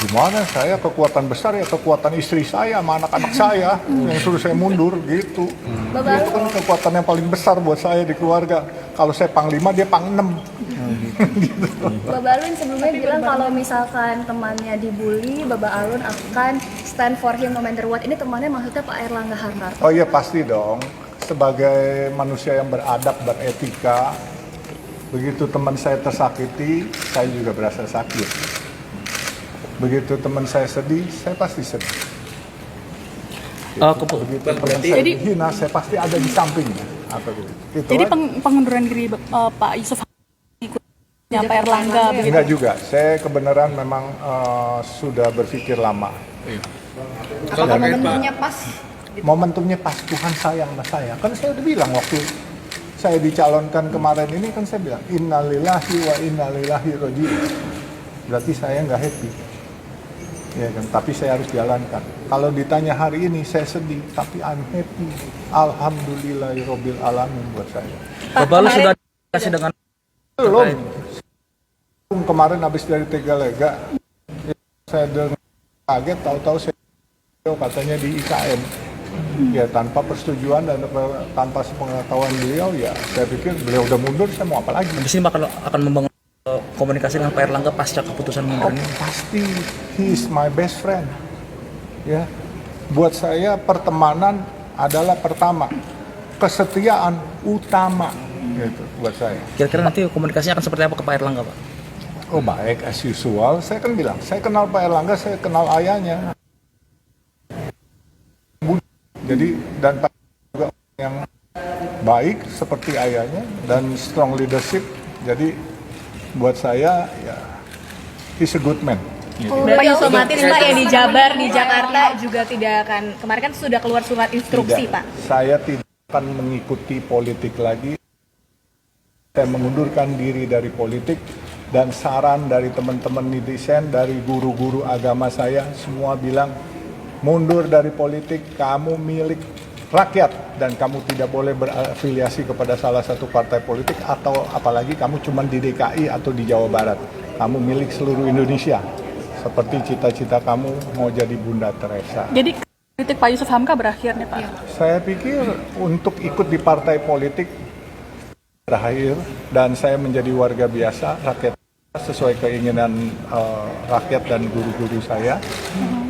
gimana, saya kekuatan besar ya kekuatan istri saya sama anak-anak saya yang suruh saya mundur gitu. Itu kan kekuatan yang paling besar buat saya di keluarga. Kalau saya panglima, dia pang-6. Gitu. Baba Alun sebelumnya bilang kalau misalkan temannya dibully, Baba Alun akan stand for him no matter what. Ini temannya maksudnya Pak Airlangga Hartarto. Oh iya pasti dong. Sebagai manusia yang beradab, beretika, begitu teman saya tersakiti, saya juga berasa sakit. Begitu teman saya sedih, saya pasti sedih. Begitu teman saya dihina, saya pasti ada di sampingnya. Gitu jadi pengunduran diri Pak Yusuf ikutnya Pak Airlangga begitu? Enggak juga, saya kebenaran memang sudah berpikir lama. Apakah momentumnya pas? Momentumnya pas, Tuhan sayang sama saya. Kan saya udah bilang waktu saya dicalonkan kemarin ini, kan saya bilang innalillahi wa innalillahi raji'un. Berarti saya nggak happy. Ya kan, tapi saya harus jalankan. Kalau ditanya hari ini saya sedih, tapi I'm happy. Alhamdulillahirabbil alamin buat saya. Bapak lu sudah kasih dengan belum. Kemarin habis dari Tegalega, saya dengar kaget, tahu-tahu saya katanya di IKN. Ya tanpa persetujuan dan tanpa sepengetahuan beliau, ya saya pikir beliau udah mundur, saya mau apa lagi? di sini akan membangun komunikasi dengan Pak Airlangga pasca keputusan mundur ini. Pasti, he is my best friend. Ya, buat saya pertemanan adalah pertama, kesetiaan utama, gitu buat saya. Kira-kira nanti komunikasinya akan seperti apa ke Pak Airlangga, Pak? Oh baik, as usual. Saya kan bilang, saya kenal Pak Airlangga, saya kenal ayahnya. Jadi dan Pak juga yang baik seperti ayahnya dan strong leadership. Jadi buat saya ya he's a good man. Berarti otomatis Pak yang di Jabar, di Jakarta juga tidak akan, kemarin kan sudah keluar surat instruksi Tidak, Pak. saya tidak akan mengikuti politik lagi. Saya mengundurkan diri dari politik dan saran dari teman-teman netizen, dari guru-guru agama saya semua bilang mundur dari politik, kamu milik rakyat dan kamu tidak boleh berafiliasi kepada salah satu partai politik atau apalagi kamu cuma di DKI atau di Jawa Barat. Kamu milik seluruh Indonesia. Seperti cita-cita kamu mau jadi Bunda Teresa. Jadi kritik Pak Yusuf Hamka berakhir nih Pak? Saya pikir untuk ikut di partai politik berakhir dan saya menjadi warga biasa, rakyat sesuai keinginan rakyat dan guru-guru saya.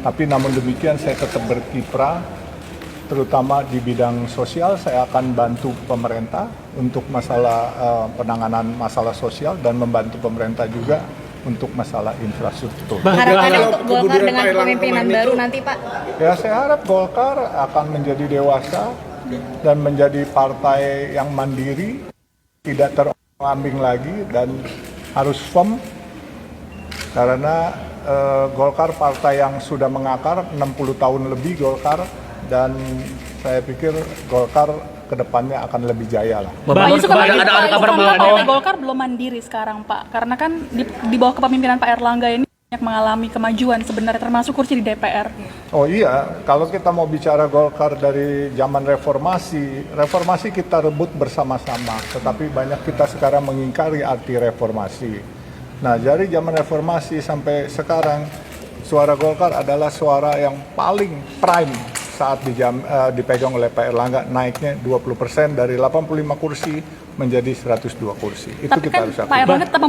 Tapi namun demikian saya tetap berkiprah, terutama di bidang sosial. Saya akan bantu pemerintah untuk masalah penanganan masalah sosial dan membantu pemerintah juga untuk masalah infrastruktur. Harapannya untuk Golkar dengan kepemimpinan baru nanti Pak? Ya saya harap Golkar akan menjadi dewasa dan menjadi partai yang mandiri, tidak terombang-ambing lagi dan harus firm karena Golkar partai yang sudah mengakar 60 tahun lebih Golkar dan saya pikir Golkar kedepannya akan lebih jaya lah. Pak Yusuf ada kabar bahwa ternyata Golkar belum mandiri sekarang Pak, karena kan di bawah kepemimpinan Pak Airlangga ini banyak mengalami kemajuan sebenarnya termasuk kursi di DPR. Oh iya, kalau kita mau bicara Golkar dari zaman reformasi kita rebut bersama-sama, tetapi banyak kita sekarang mengingkari arti reformasi. Nah, dari zaman reformasi sampai sekarang, suara Golkar adalah suara yang paling prime saat dipegang oleh Pak Airlangga, naiknya 20% dari 85 kursi menjadi 102 kursi. Itu Tapi kita kan harus Pak akui. Airlangga tetap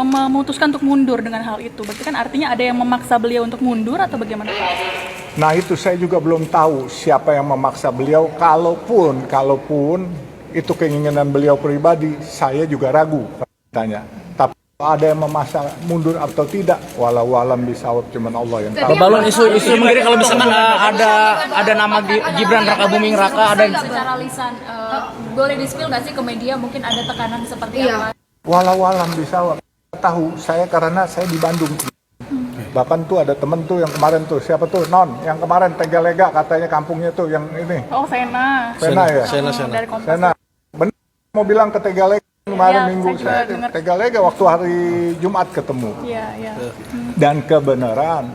memutuskan untuk mundur dengan hal itu. Berarti kan artinya ada yang memaksa beliau untuk mundur atau bagaimana Pak? Nah, itu saya juga belum tahu siapa yang memaksa beliau. Kalaupun itu keinginan beliau pribadi, saya juga ragu tanya. Tapi ada yang memaksa mundur atau tidak, walau alam bisawab, cuman Allah yang tahu. Bapak lu isu mengiring kalau misalkan ada nama Gibran Raka Buming Raka ada Secara lisan, boleh di-spill nggak sih ke media mungkin ada tekanan seperti apa? Walau alam bisawab. Tahu saya karena saya di Bandung. Bahkan tuh ada temen tuh yang kemarin tuh, siapa tuh, Non, yang kemarin Tegalega katanya kampungnya tuh yang ini. Oh, Sena Ya? dari Kompas. Sena. Bener mau bilang ke Tegalega kemarin Ya, minggu saya juga saya dengar. Tegalega waktu hari Jumat ketemu. Iya. Dan kebenaran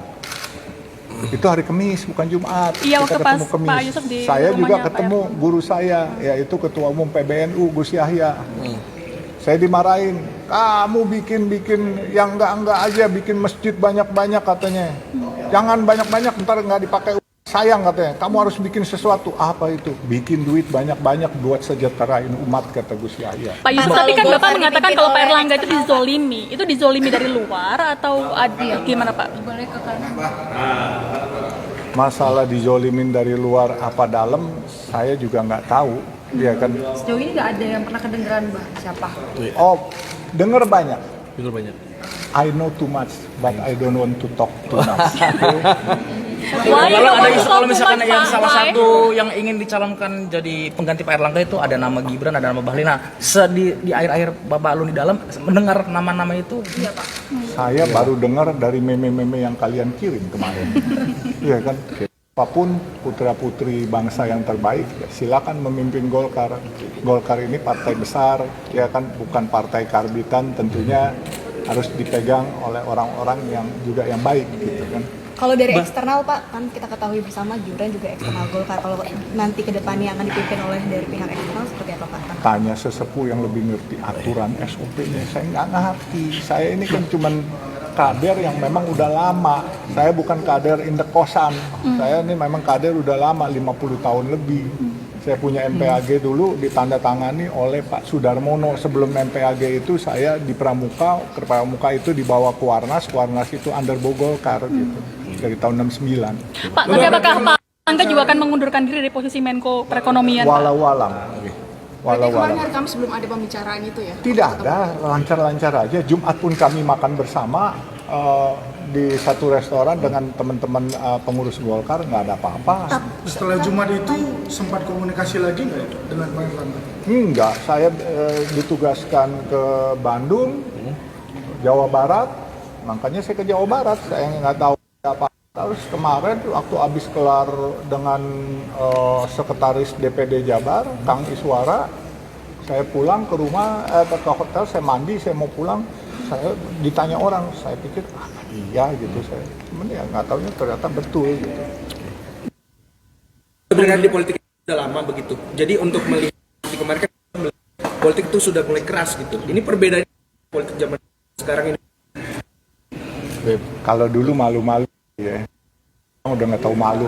itu hari Kamis bukan Jumat. Iya, Kita waktu pas ketemu Kamis. Pak Yusuf di Saya juga rumahnya ketemu guru saya, yaitu Ketua Umum PBNU Gus Yahya. Saya dimarahin kamu bikin yang enggak aja, bikin masjid banyak-banyak katanya. Jangan banyak-banyak, ntar nggak dipakai. Sayang katanya, kamu harus bikin sesuatu. Apa itu? Bikin duit banyak-banyak buat sejahterain umat, kata Gus Yahya. Pak Yusuf, tapi kan Bapak mengatakan kalau Pak Erlangga itu dizolimi. Itu dizolimi dari luar atau gimana Pak? Boleh ke kanan. Masalah dijolimin dari luar apa dalam, saya juga nggak tahu. Ya kan? Sejauh ini nggak ada yang pernah kedengeran, Mbak. Siapa? Oh, denger banyak. Betul banyak. I know too much, but I don't want to talk too much. Kalau ada isu kalau misalkan yang salah satu yang ingin dicalonkan jadi pengganti Pak Erlangga itu ada nama Gibran, ada nama Bahlil. Nah, di akhir-akhir Bapak Alun di dalam mendengar nama-nama itu. Iya Pak. Saya baru dengar dari meme-meme yang kalian kirim kemarin. Iya kan? Apapun putra-putri bangsa yang terbaik, ya silakan memimpin Golkar. Golkar ini partai besar, ya kan, bukan partai karbitan, tentunya harus dipegang oleh orang-orang yang juga yang baik gitu kan. Kalau dari eksternal Pak, kan kita ketahui bersama Gibran juga eksternal Golkar. Kalau nanti ke depannya akan dipimpin oleh dari pihak eksternal seperti apa Pak? Tanya sesepuh yang lebih ngerti aturan SOP-nya. Saya nggak ngerti. Saya ini kan cuman kader yang memang udah lama. Saya bukan kader indek-kosan. Saya ini memang kader udah lama, 50 tahun lebih. Saya punya MPAG dulu ditandatangani oleh Pak Sudarmono. Sebelum MPAG itu saya di Pramuka, ke Pramuka itu dibawa ke Warnas itu underbo Golkar gitu. Dari tahun 69. Pak, tapi apakah Pak Erlangga juga akan mengundurkan diri dari posisi Menko Perekonomian? Pak? Walau-walam. Berarti kemarin hari Kamis belum ada pembicaraan itu ya? Tidak ada, lancar-lancar aja. Jumat pun kami makan bersama di satu restoran dengan teman-teman pengurus Golkar, nggak ada apa-apa. Setelah Jumat itu sempat komunikasi lagi nggak dengan Pak Erlangga? Enggak, saya ditugaskan ke Bandung, Jawa Barat, makanya saya ke Jawa Barat, saya nggak tahu apa. Terus kemarin waktu habis kelar dengan sekretaris DPD Jabar, Kang Iswara, saya pulang ke rumah, ke hotel, saya mandi, saya mau pulang, saya ditanya orang, saya pikir iya gitu, saya cuman ya nggak tahunya ternyata betul gitu. Sebenarnya di politik sudah lama begitu. Jadi untuk melihat di kemarin kan politik itu sudah mulai keras gitu. Ini perbedaannya politik zaman sekarang ini. Kalau dulu malu-malu ya, udah nggak tahu malu,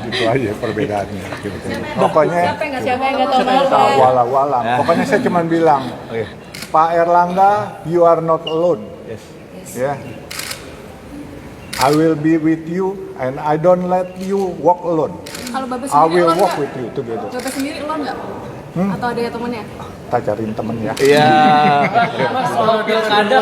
gitu aja perbedaannya. Gitu. Pokoknya Siapa yang nggak tahu malu? walau-walam. Pokoknya saya cuma bilang, Pak Erlangga, you are not alone. Yes. Yeah. I will be with you and I don't let you walk alone. Kalau Bapak I sendiri will elon walk nggak? with you together. Bapak sendiri elon nggak? Atau ada temennya? Kita cariin temen ya. Iya. Soal pilkada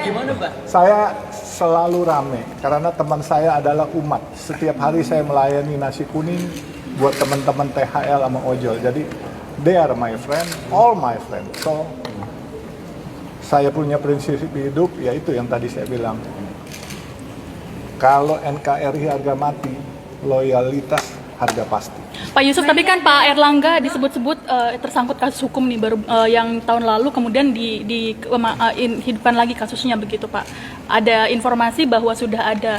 gimana Pak? Saya selalu rame karena teman saya adalah umat. Setiap hari saya melayani nasi kuning buat teman-teman THL sama ojol. Jadi they are my friend, all my friend. So saya punya prinsip hidup, yaitu yang tadi saya bilang. Kalau NKRI harga mati, loyalitas harga pasti. Pak Yusuf, tapi kan Pak Erlangga disebut-sebut tersangkut kasus hukum nih baru yang tahun lalu kemudian hidupkan lagi kasusnya begitu Pak. Ada informasi bahwa sudah ada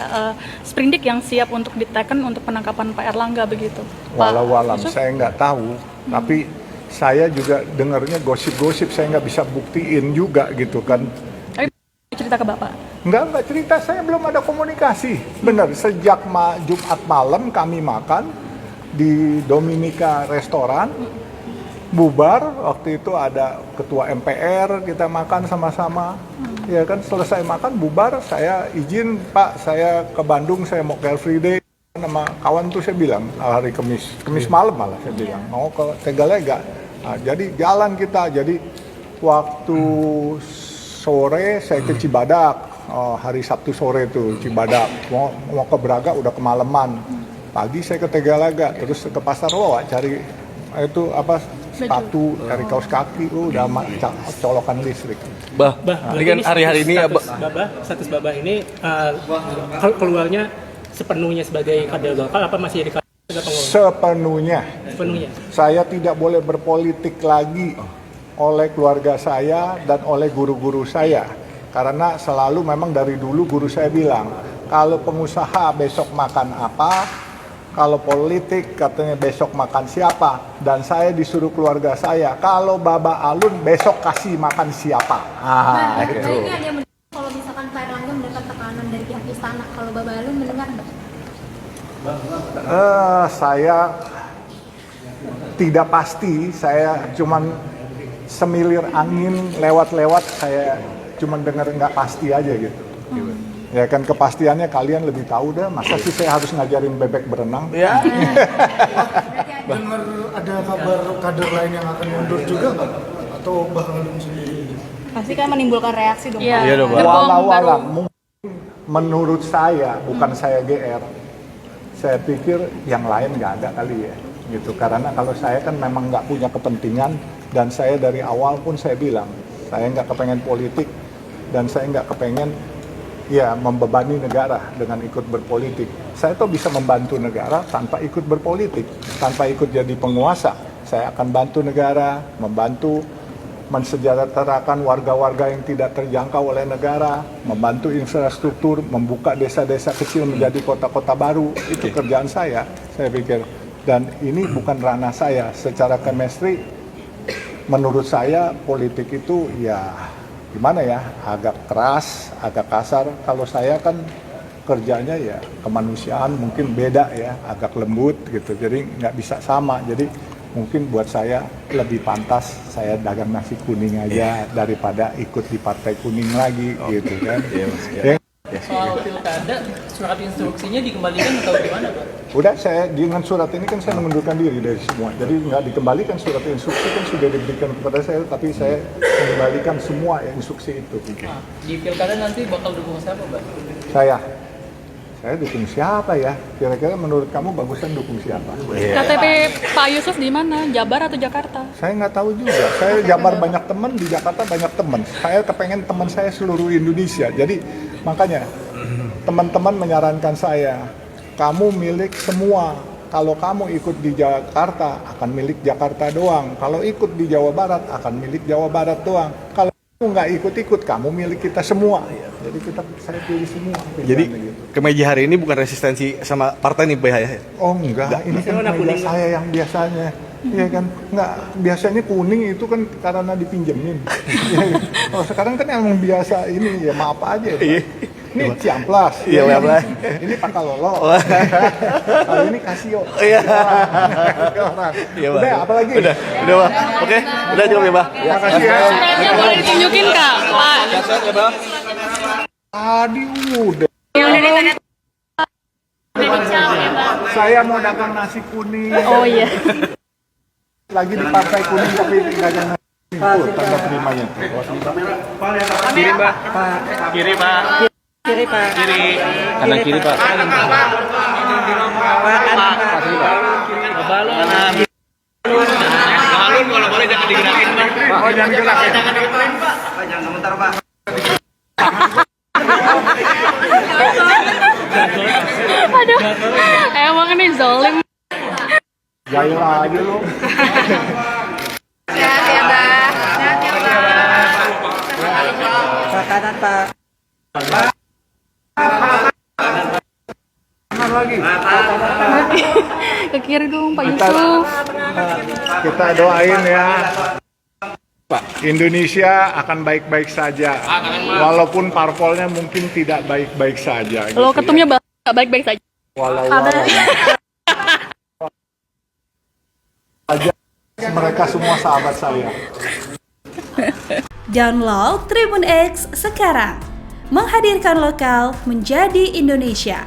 sprindik yang siap untuk diteken untuk penangkapan Pak Erlangga begitu. Walau-walam saya nggak tahu, tapi saya juga dengarnya gosip-gosip, saya nggak bisa buktiin juga gitu kan. Tapi cerita ke Bapak. Enggak cerita, saya belum ada komunikasi. Benar, sejak Jumat malam kami makan di Dominika Restoran, bubar, waktu itu ada ketua MPR, kita makan sama-sama. Ya kan, selesai makan, bubar, saya izin, Pak, saya ke Bandung, saya mau Car Free Day. Nama kawan tuh saya bilang, hari Kamis malam malah saya bilang, mau ke Tegalega. Nah, jadi jalan kita, jadi waktu sore saya ke Cibadak. Hari Sabtu sore tuh Cibadak, mau ke Braga udah kemalaman. Pagi saya ke Tegalega, terus ke Pasar Loa cari itu apa sepatu, cari kaos kaki, udah colokan listrik. Ini kan hari-hari ini status Babah ini keluarnya sepenuhnya sebagai kader Golkar apa masih jadi kader pengurus? Sepenuhnya. Saya tidak boleh berpolitik lagi oleh keluarga saya dan oleh guru-guru saya. Karena selalu memang dari dulu guru saya bilang, kalau pengusaha besok makan apa, Kalau politik katanya besok makan siapa, dan saya disuruh keluarga saya, kalau Baba Alun besok kasih makan siapa. Nah, Gitu. ini ada yang mendengar kalau misalkan Pak Erlangga mendapat tekanan dari pihak istana, kalau Baba Alun mendengar nggak? Saya tidak pasti, saya cuman semilir angin lewat-lewat, saya cuman dengar nggak pasti aja gitu. Ya kan kepastiannya kalian lebih tahu dah, masa sih saya harus ngajarin bebek berenang? Ya. Dengar ada kabar kader lain yang akan mundur juga nggak? Atau bakal sendiri? Pasti kan menimbulkan reaksi dong. Iya. Pak. Gerbong Walau baru. mungkin menurut saya, bukan saya GR, saya pikir yang lain nggak ada kali ya, gitu. Karena kalau saya kan memang nggak punya kepentingan, dan saya dari awal pun saya bilang, saya nggak kepengen politik, dan saya nggak kepengen ya membebani negara dengan ikut berpolitik. Saya tuh bisa membantu negara tanpa ikut berpolitik, tanpa ikut jadi penguasa. Saya akan bantu negara, membantu mensejahterakan warga-warga yang tidak terjangkau oleh negara, membantu infrastruktur, membuka desa-desa kecil menjadi kota-kota baru. Itu kerjaan saya pikir. Dan ini bukan ranah saya. Secara chemistry, menurut saya politik itu ya gimana ya, agak keras, agak kasar. Kalau saya kan kerjanya ya kemanusiaan, mungkin beda ya, agak lembut gitu. Jadi nggak bisa sama. Jadi mungkin buat saya lebih pantas saya dagang nasi kuning aja daripada ikut di partai kuning lagi gitu kan. Soal pilkada, surat instruksinya dikembalikan atau gimana, Pak? Udah, saya dengan surat ini kan saya mengundurkan diri dari semua. Jadi nggak dikembalikan, surat instruksi kan sudah diberikan kepada saya, tapi saya mengembalikan semua instruksi itu. Nah, di pilkada nanti bakal dukung siapa, Pak? Saya dukung siapa ya? Kira-kira menurut kamu bagusan dukung siapa? KTP Pak Yusuf di mana? Jabar atau Jakarta? Saya nggak tahu juga. Saya Jabar banyak teman, di Jakarta banyak teman. Saya kepengen teman saya seluruh Indonesia. Jadi makanya teman-teman menyarankan saya, kamu milik semua. Kalau kamu ikut di Jakarta, akan milik Jakarta doang. Kalau ikut di Jawa Barat, akan milik Jawa Barat doang. Kalau kamu nggak ikut-ikut, kamu milik kita semua. Jadi saya pilih semua. Jadi gitu. kemeja hari ini bukan resistensi sama partai nih, Pak ya? Oh enggak, ini kan meja saya yang biasanya. Iya kan, enggak, biasanya kuning itu kan karena dipinjemin. Oh sekarang kan yang biasa ini ya maaf aja ya. Ini Ciamplas, Iya, Ciamplas. Ini Pakalolo, kalau ini Casio. Iya. Iya, udah, apalagi? Udah, Pak. Oke, udah cukup ya, Pak. Ya, makasih ya. Suratnya boleh ditunjukin, Kak, Pak. Tadi udah. Saya mau dagang nasi kuning. Oh iya. Lagi di partai kuning tapi dagang nasi kuning. Tanda terimanya. Kiri, Pak. Kiri, Pak. Kiri, Pak. Kiri. Kanan kiri, Pak. Kanan, Pak. Balon. Kanan. Balon kalau boleh jangan digerakin, Pak. Oh, jangan gerakin. Pak, jangan sebentar, Pak. Aduh, emang ini zolim. Jahil aja lu. Sehat ya, Mbak. Sehat ya, Mbak. Pak kanan, Pak. Ke kiri dong, Pak Yusuf. Kita doain ya. Indonesia akan baik-baik saja. Walaupun parpolnya mungkin tidak baik-baik saja. Lo gitu ketumnya ya. nggak baik-baik saja. Walau aja mereka semua sahabat saya. Download Tribun X sekarang. Menghadirkan lokal menjadi Indonesia.